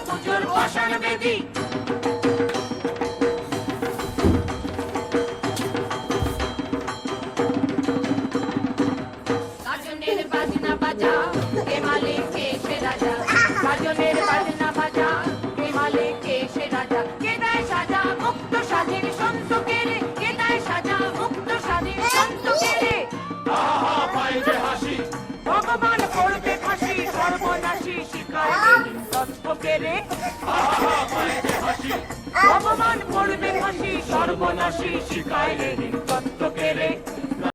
পুজোর বসান বেদি গাজনের বাজনা বাজা কে মালিক কে সে রাজা গাজনের বাজনা বাজা কে মালিক কে সে রাজা কে দেয় সাজা মুক্ত স্বাধীন সন্তকে রে কে দেয় সাজা মুক্ত স্বাধীন সন্তকে রে আহা পাই যে হাসি ভগবান করবে ফাঁসি সর্বনাশী শিকায় তত্ত্বকে রে আহা পাই যে হাসি ভগবান করবে ফাঁসি সর্বনাশী শিকায় রে তত্ত্ব